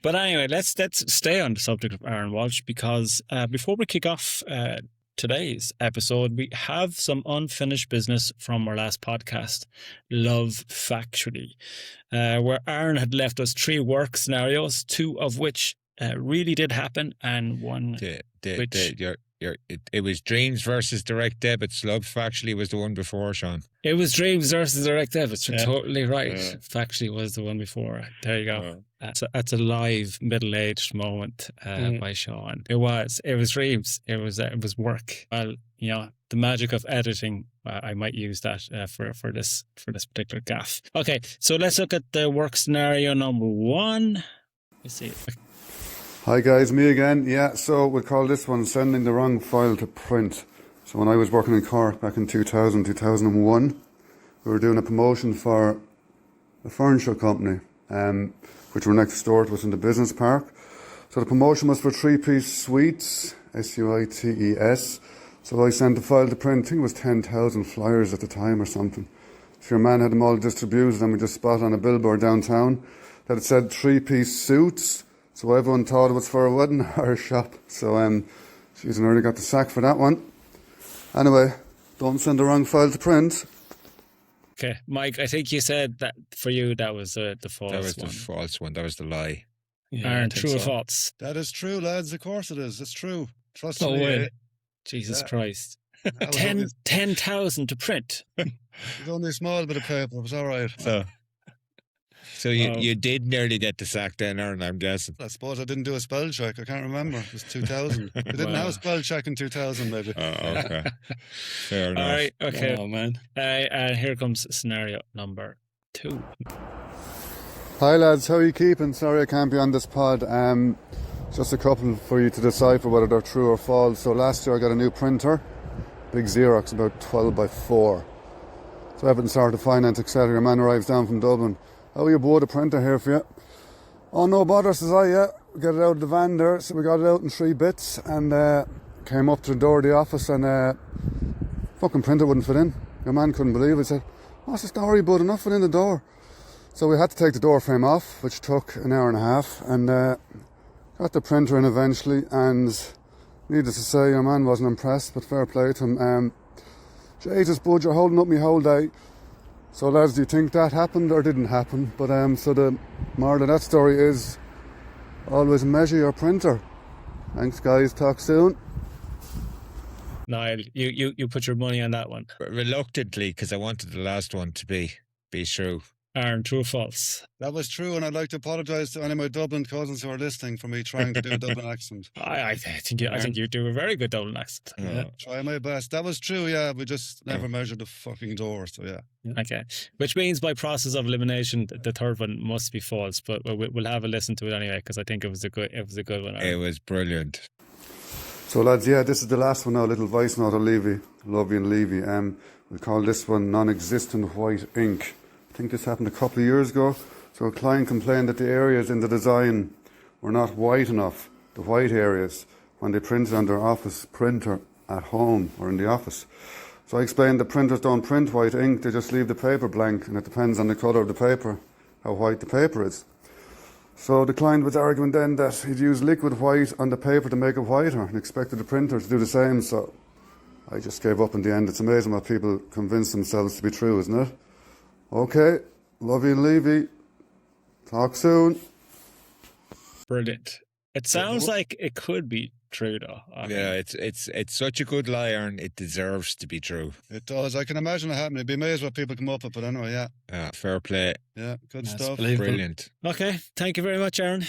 But anyway, let's stay on the subject of Aaron Walsh, because before we kick off today's episode, we have some unfinished business from our last podcast, Love Factually, where Aaron had left us 3 work scenarios, 2 of which really did happen, and one it was Dreams versus Direct Debits. Love Factually was the one before, Sean. It was Dreams versus Direct Debits. You're totally right. Factually was the one before. There you go. That's a live middle-aged moment by Sean. It was Dreams. It was work. Well, you know, the magic of editing. I might use that for this particular gaff. Okay, so let's look at the work scenario number 1. Let's see. Hi guys, me again. Yeah, so we'll call this one sending the wrong file to print. So when I was working in Cork back in 2001, we were doing a promotion for a furniture company, which were next door to us in the business park. So the promotion was for 3-piece suites, SUITES. So I sent the file to print. I think it was 10,000 flyers at the time or something. So your man had them all distributed, and we just spotted on a billboard downtown that it said 3-piece suits. So everyone thought it was for a wedding or a shop. So she's already got the sack for that one. Anyway, don't send the wrong file to print. Okay, Mike, I think you said that for you that was the false one. That was the false one. That was the lie. Yeah, Aaron, true or false? That is true, lads. Of course it is. It's true. Trust me. Way. Jesus Christ. 10,000 to print. It was only a small bit of paper. It was all right. So you did nearly get the sack then, Aaron, I'm guessing. I suppose I didn't do a spell check. I can't remember. It was 2000. I didn't have a spell check in 2000, maybe. Oh, okay. Fair enough. All right, okay. Oh, man. Here comes scenario number 2. Hi lads, how are you keeping? Sorry I can't be on this pod. Just a couple for you to decipher whether they're true or false. So last year I got a new printer, big Xerox, about 12 by 4. So everything started to finance, etc. Your man arrives down from Dublin. Oh, you bought a printer here for you. Oh, no bother, says I, yeah. We got it out of the van there, so we got it out in 3 bits and came up to the door of the office and fucking printer wouldn't fit in. Your man couldn't believe it. He said, what's the story, bud? Enough fit in the door. So we had to take the door frame off, which took an hour and a half, and got the printer in eventually, and needless to say, your man wasn't impressed, but fair play to him. Jesus, bud, you're holding up me whole day. So lads, do you think that happened or didn't happen? But so the moral of that story is always measure your printer. Thanks guys, talk soon. Niall, you put your money on that one. Reluctantly, because I wanted the last one to be true. Aaron, true or false? That was true, and I'd like to apologise to any of my Dublin cousins who are listening for me trying to do a Dublin accent. I think you do a very good Dublin accent. Yeah. Try my best. That was true, yeah. We just never measured the fucking door, so yeah. Okay. Which means by process of elimination, the third one must be false, but we'll have a listen to it anyway, because I think it was a good one. Aaron. It was brilliant. So lads, yeah, this is the last one now, a little voice note of Levy, Lovey and Levy. We'll call this one non-existent white ink. I think this happened a couple of years ago. So a client complained that the areas in the design were not white enough, the white areas, when they printed on their office printer at home or in the office. So I explained that printers don't print white ink, they just leave the paper blank, and it depends on the colour of the paper, how white the paper is. So the client was arguing then that he'd use liquid white on the paper to make it whiter and expected the printer to do the same, so I just gave up in the end. It's amazing what people convince themselves to be true, isn't it? Okay, Lovey and Levy, talk soon. Brilliant. It sounds like it could be true though. It's such a good lie, Aaron. It deserves to be true. It does. I can imagine it happening. It'd be amazing what people come up with, but anyway, yeah. Fair play. Yeah, good stuff. Brilliant. Okay, thank you very much, Aaron.